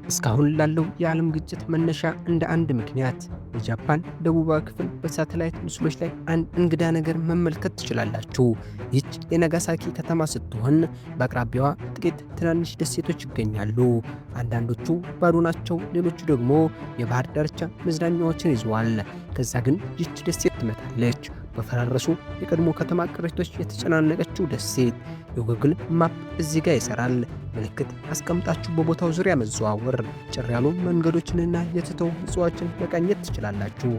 እስካሁን ላለው የዓለም ግጭት መነሻ እንደ አንድ ምክንያት የጃፓን ደቡባዊ ክፍል በሳተላይት ምስሎች ላይ አንድ እንግዳ ነገር መመልከት ትችላላችሁ። ይህች የናጋሳኪ ከተማ ስትሆን በአቅራቢያዋ ጥቂት ትናንሽ ደሴቶች ይገኛሉ። አንዳንዶቹ ባዶ ናቸው፣ ሌሎቹ ደግሞ የባህር ዳርቻ መዝናኛዎችን ይዘዋል። ከዛ ግን ይህች ደሴት ትመጣለች። በፈራረሱ የቀድሞ ከተማ ቅሪቶች የተጨናነቀችው ደሴት። የጉግል ማፕ እዚህ ጋር ይሰራል። ምልክት አስቀምጣችሁ በቦታው ዙሪያ መዘዋወር፣ ጭር ያሉ መንገዶችንና የተተው ሕንፃዎችን መቃኘት ትችላላችሁ።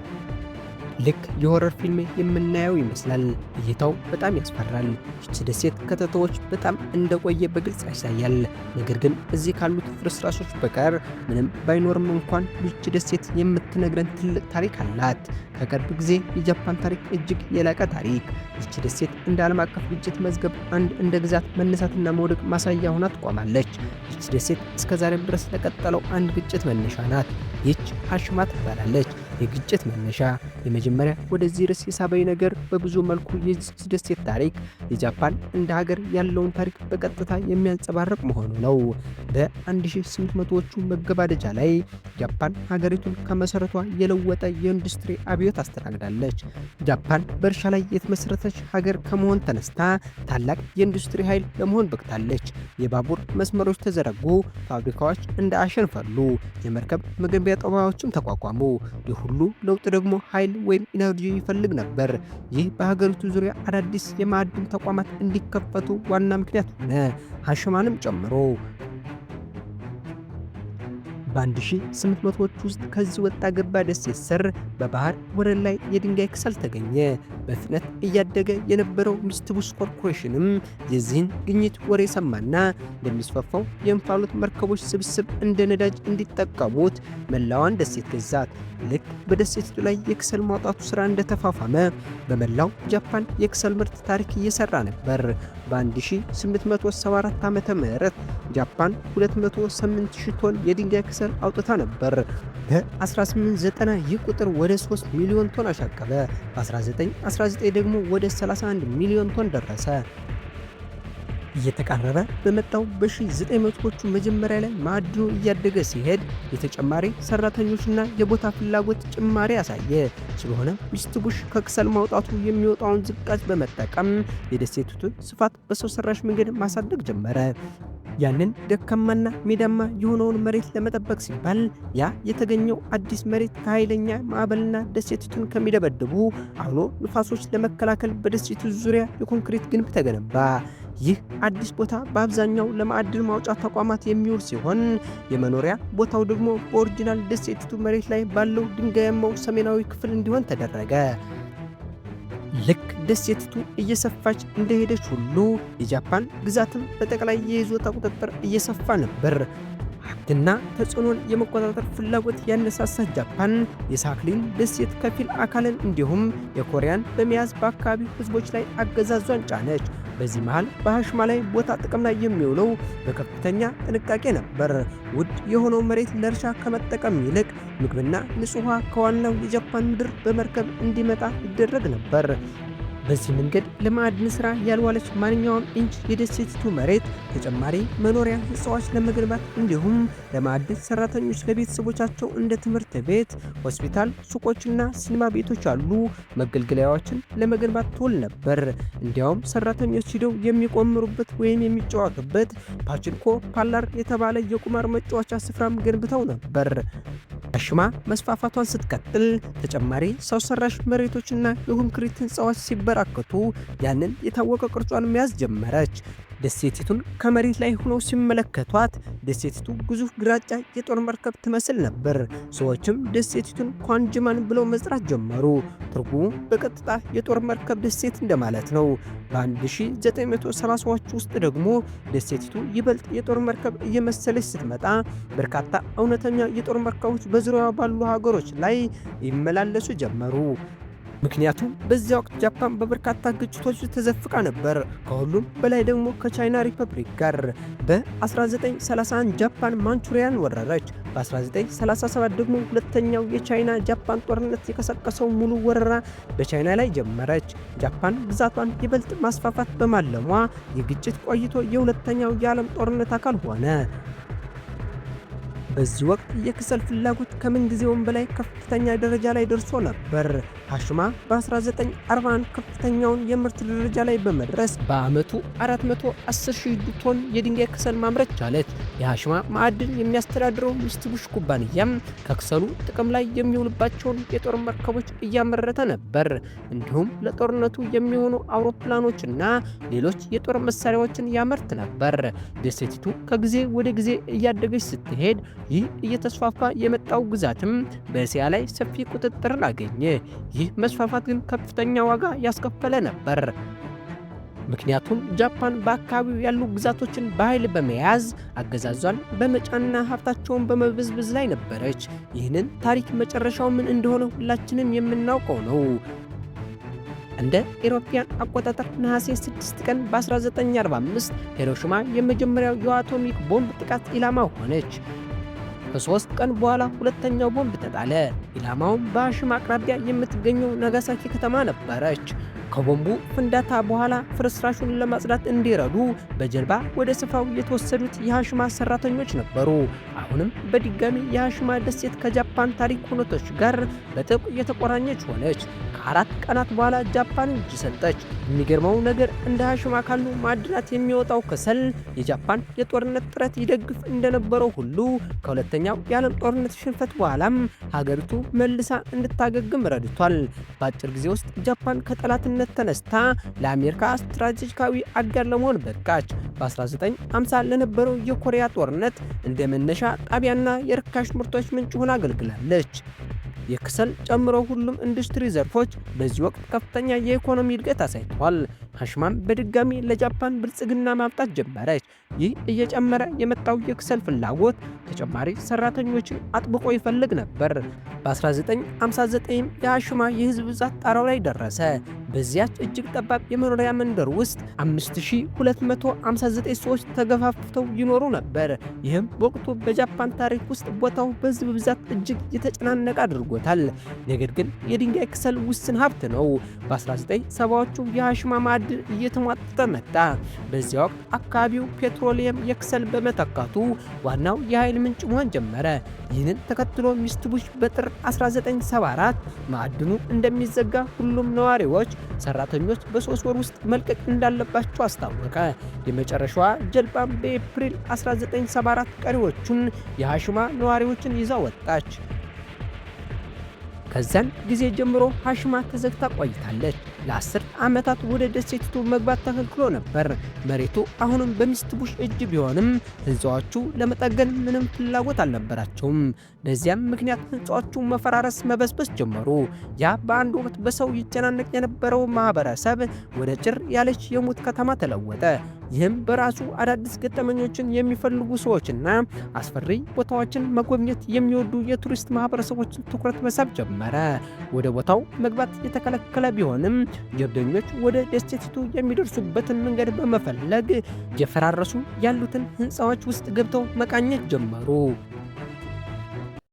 ልክ የሆረር ፊልም የምናየው ይመስላል። እይታው በጣም ያስፈራል። ይህች ደሴት ከተተዎች በጣም እንደቆየ በግልጽ ያሳያል። ነገር ግን እዚህ ካሉት ፍርስራሾች በቀር ምንም ባይኖርም እንኳን ይህች ደሴት የምትነግረን ትልቅ ታሪክ አላት። ከቅርብ ጊዜ የጃፓን ታሪክ እጅግ የላቀ ታሪክ። ይህች ደሴት እንደ ዓለም አቀፍ ግጭት መዝገብ አንድ እንደ ግዛት መነሳትና መውደቅ ማሳያ ሆና ትቆማለች። ይህች ደሴት እስከዛሬም ድረስ ለቀጠለው አንድ ግጭት መነሻ ናት። ይህች ሃሽማ ትባላለች። የግጭት መነሻ የመጀመሪያ ወደዚህ ርዕስ የሳበኝ ነገር በብዙ መልኩ የዚች ደሴት ታሪክ የጃፓን እንደ ሀገር ያለውን ታሪክ በቀጥታ የሚያንጸባርቅ መሆኑ ነው። በ1800ዎቹ መገባደጃ ላይ ጃፓን ሀገሪቱን ከመሰረቷ የለወጠ የኢንዱስትሪ አብዮት አስተናግዳለች። ጃፓን በእርሻ ላይ የተመሰረተች ሀገር ከመሆን ተነስታ ታላቅ የኢንዱስትሪ ኃይል ለመሆን በቅታለች። የባቡር መስመሮች ተዘረጉ፣ ፋብሪካዎች እንደ አሸን ፈሉ፣ የመርከብ መገንቢያ ጣቢያዎችም ተቋቋሙ። ሁሉ ለውጥ ደግሞ ኃይል ወይም ኢነርጂ ይፈልግ ነበር። ይህ በሀገሪቱ ዙሪያ አዳዲስ የማዕድን ተቋማት እንዲከፈቱ ዋና ምክንያት ሆነ፣ ሃሽማንም ጨምሮ። በ1800ዎች ውስጥ ከዚህ ወጣ ገባ ደሴት ስር በባህር ወለል ላይ የድንጋይ ክሰል ተገኘ። በፍጥነት እያደገ የነበረው ሚትሱቢሺ ኮርፖሬሽንም የዚህን ግኝት ወሬ ሰማና እንደሚስፋፋው የእንፋሎት መርከቦች ስብስብ እንደ ነዳጅ እንዲጠቀሙት መላዋን ደሴት ገዛት። ልክ በደሴቲቱ ላይ የክሰል ማውጣቱ ሥራ እንደተፋፋመ በመላው ጃፓን የክሰል ምርት ታሪክ እየሰራ ነበር። በ1874 ዓ.ም ጃፓን 208,000 ቶን የድንጋይ ክሰል አውጥታ ነበር። በ1890 ይህ ቁጥር ወደ 3 ሚሊዮን ቶን አሻቀበ። በ1919 ደግሞ ወደ 31 ሚሊዮን ቶን ደረሰ። እየተቃረበ በመጣው በ1900ዎቹ መጀመሪያ ላይ ማዕድኑ እያደገ ሲሄድ የተጨማሪ ሰራተኞችና የቦታ ፍላጎት ጭማሪ አሳየ። ስለሆነ ሚትሱቢሺ ከክሰል ማውጣቱ የሚወጣውን ዝቃጭ በመጠቀም የደሴቲቱን ስፋት በሰው ሰራሽ መንገድ ማሳደግ ጀመረ። ያንን ደካማና ሜዳማ የሆነውን መሬት ለመጠበቅ ሲባል ያ የተገኘው አዲስ መሬት ከኃይለኛ ማዕበልና ደሴቲቱን ከሚደበድቡ አውሎ ንፋሶች ለመከላከል በደሴቲቱ ዙሪያ የኮንክሪት ግንብ ተገነባ። ይህ አዲስ ቦታ በአብዛኛው ለማዕድን ማውጫ ተቋማት የሚውል ሲሆን የመኖሪያ ቦታው ደግሞ በኦሪጂናል ደሴቲቱ መሬት ላይ ባለው ድንጋያማው ሰሜናዊ ክፍል እንዲሆን ተደረገ። ልክ ደሴቲቱ እየሰፋች እንደሄደች ሁሉ የጃፓን ግዛትም በጠቅላይ የይዞታ ቁጥጥር እየሰፋ ነበር። ሀብትና ተጽዕኖን የመቆጣጠር ፍላጎት ያነሳሳት ጃፓን የሳክሊን ደሴት ከፊል አካልን እንዲሁም የኮሪያን በመያዝ በአካባቢው ሕዝቦች ላይ አገዛዟን ጫነች። በዚህ መሃል በሃሽማ ላይ ቦታ ጥቅም ላይ የሚውለው በከፍተኛ ጥንቃቄ ነበር። ውድ የሆነው መሬት ለእርሻ ከመጠቀም ይልቅ ምግብና ንጹህ ውሃ ከዋናው የጃፓን ምድር በመርከብ እንዲመጣ ይደረግ ነበር። በዚህ መንገድ ለማዕድን ሥራ ያልዋለች ማንኛውም ኢንች የደሴቲቱ መሬት ተጨማሪ መኖሪያ ሕንፃዎች ለመገንባት እንዲሁም ለማዕድን ሠራተኞች ለቤተሰቦቻቸው እንደ ትምህርት ቤት፣ ሆስፒታል፣ ሱቆችና ሲኒማ ቤቶች ያሉ መገልገያዎችን ለመገንባት ትውል ነበር። እንዲያውም ሠራተኞች ሂደው የሚቆምሩበት ወይም የሚጫወቱበት ፓችንኮ ፓርለር የተባለ የቁማር መጫወቻ ስፍራም ገንብተው ነበር። ሃሽማ መስፋፋቷን ስትቀጥል ተጨማሪ ሰው ሰራሽ መሬቶችና የኮንክሪት ሕንፃዎች ሲበራከቱ ያንን የታወቀ ቅርጿን መያዝ ጀመረች። ደሴቲቱን ከመሬት ላይ ሆነው ሲመለከቷት ደሴቲቱ ግዙፍ ግራጫ የጦር መርከብ ትመስል ነበር። ሰዎችም ደሴቲቱን ኳንጅማን ብለው መጥራት ጀመሩ። ትርጉሙ በቀጥታ የጦር መርከብ ደሴት እንደማለት ነው። በ1930ዎቹ ውስጥ ደግሞ ደሴቲቱ ይበልጥ የጦር መርከብ እየመሰለች ስትመጣ በርካታ እውነተኛ የጦር መርከቦች በዙሪያዋ ባሉ ሀገሮች ላይ ይመላለሱ ጀመሩ። ምክንያቱም በዚያ ወቅት ጃፓን በበርካታ ግጭቶች ተዘፍቃ ነበር። ከሁሉም በላይ ደግሞ ከቻይና ሪፐብሊክ ጋር። በ1931 ጃፓን ማንቹሪያን ወረረች። በ1937 ደግሞ ሁለተኛው የቻይና ጃፓን ጦርነት የቀሰቀሰው ሙሉ ወረራ በቻይና ላይ ጀመረች። ጃፓን ግዛቷን ይበልጥ ማስፋፋት በማለሟ የግጭት ቆይቶ የሁለተኛው የዓለም ጦርነት አካል ሆነ። በዚህ ወቅት የክሰል ፍላጎት ከምን ጊዜውም በላይ ከፍተኛ ደረጃ ላይ ደርሶ ነበር። ሃሽማ በ1941 ከፍተኛውን የምርት ደረጃ ላይ በመድረስ በዓመቱ 410,000 ቶን የድንጋይ ከሰል ማምረት ቻለች። የሃሽማ ማዕድን የሚያስተዳድረው ሚትሱቢሺ ኩባንያም ከክሰሉ ጥቅም ላይ የሚውልባቸውን የጦር መርከቦች እያመረተ ነበር። እንዲሁም ለጦርነቱ የሚሆኑ አውሮፕላኖችና ሌሎች የጦር መሳሪያዎችን ያመርት ነበር። ደሴቲቱ ከጊዜ ወደ ጊዜ እያደገች ስትሄድ ይህ እየተስፋፋ የመጣው ግዛትም በእስያ ላይ ሰፊ ቁጥጥርን አገኘ። ይህ መስፋፋት ግን ከፍተኛ ዋጋ ያስከፈለ ነበር። ምክንያቱም ጃፓን በአካባቢው ያሉ ግዛቶችን በኃይል በመያዝ አገዛዟን በመጫንና ሀብታቸውን በመበዝበዝ ላይ ነበረች። ይህንን ታሪክ መጨረሻው ምን እንደሆነ ሁላችንም የምናውቀው ነው። እንደ ኢሮፒያን አቆጣጠር ነሐሴ 6 ቀን በ1945 ሂሮሺማ የመጀመሪያው የአቶሚክ ቦምብ ጥቃት ኢላማ ሆነች። ከ3 ቀን በኋላ ሁለተኛው ቦምብ ተጣለ። ኢላማውም በሃሽማ አቅራቢያ የምትገኘው ናጋሳኪ ከተማ ነበረች። ከቦምቡ ፍንዳታ በኋላ ፍርስራሹን ለማጽዳት እንዲረዱ በጀልባ ወደ ስፍራው የተወሰዱት የሃሽማ ሰራተኞች ነበሩ። አሁንም በድጋሚ የሃሽማ ደሴት ከጃፓን ታሪክ ሁነቶች ጋር በጥብቅ የተቆራኘች ሆነች። ከ4 ቀናት በኋላ ጃፓን እጅ ሰጠች። የሚገርመው ነገር እንደ ሃሽማ ካሉ ማዕድናት የሚወጣው ከሰል የጃፓን የጦርነት ጥረት ይደግፍ እንደነበረው ሁሉ ከሁለተኛው የዓለም ጦርነት ሽንፈት በኋላም ሀገሪቱ መልሳ እንድታገግም ረድቷል። በአጭር ጊዜ ውስጥ ጃፓን ከጠላትነት ተነስታ ለአሜሪካ ስትራቴጂካዊ አጋር ለመሆን በቃች። በ1950 ለነበረው የኮሪያ ጦርነት እንደ መነሻ ጣቢያና የርካሽ ምርቶች ምንጭ ሆና አገልግላለች። የክሰል ጨምሮ ሁሉም ኢንዱስትሪ ዘርፎች በዚህ ወቅት ከፍተኛ የኢኮኖሚ እድገት አሳይተዋል። ሃሽማም በድጋሚ ለጃፓን ብልጽግና ማምጣት ጀመረች። ይህ እየጨመረ የመጣው የክሰል ፍላጎት ተጨማሪ ሰራተኞችን አጥብቆ ይፈልግ ነበር። በ1959 የሃሽማ የህዝብ ብዛት ጣራው ላይ ደረሰ። በዚያች እጅግ ጠባብ የመኖሪያ መንደር ውስጥ 5259 ሰዎች ተገፋፍተው ይኖሩ ነበር። ይህም በወቅቱ በጃፓን ታሪክ ውስጥ ቦታው በህዝብ ብዛት እጅግ የተጨናነቀ አድርጎታል። ነገር ግን የድንጋይ ክሰል ውስን ሀብት ነው። በ1970ዎቹ የሃሽማ ማዕድን እየተሟጠጠ መጣ። በዚያ ወቅት አካባቢው ፔትሮሊየም የክሰል በመተካቱ ዋናው የኃይል ምንጭ መሆን ጀመረ። ይህንን ተከትሎ ሚትሱቢሺ በጥር 1974 ማዕድኑ እንደሚዘጋ ሁሉም ነዋሪዎች፣ ሰራተኞች በ3 ወር ውስጥ መልቀቅ እንዳለባቸው አስታወቀ። የመጨረሻዋ ጀልባም በኤፕሪል 1974 ቀሪዎቹን የሃሽማ ነዋሪዎችን ይዛ ወጣች። ከዛን ጊዜ ጀምሮ ሃሽማ ተዘግታ ቆይታለች። ለ10 ዓመታት ወደ ደሴቲቱ መግባት ተከልክሎ ነበር። መሬቱ አሁንም በሚትሱቢሺ እጅ ቢሆንም ህንፃዎቹ ለመጠገን ምንም ፍላጎት አልነበራቸውም። በዚያም ምክንያት ህንፃዎቹ መፈራረስ፣ መበስበስ ጀመሩ። ያ በአንድ ወቅት በሰው ይጨናነቅ የነበረው ማህበረሰብ ወደ ጭር ያለች የሙት ከተማ ተለወጠ። ይህም በራሱ አዳዲስ ገጠመኞችን የሚፈልጉ ሰዎችና አስፈሪ ቦታዎችን መጎብኘት የሚወዱ የቱሪስት ማህበረሰቦችን ትኩረት መሳብ ጀመረ። ወደ ቦታው መግባት የተከለከለ ቢሆንም ጀብደኞች ወደ ደሴቲቱ የሚደርሱበትን መንገድ በመፈለግ የፈራረሱ ያሉትን ህንፃዎች ውስጥ ገብተው መቃኘት ጀመሩ።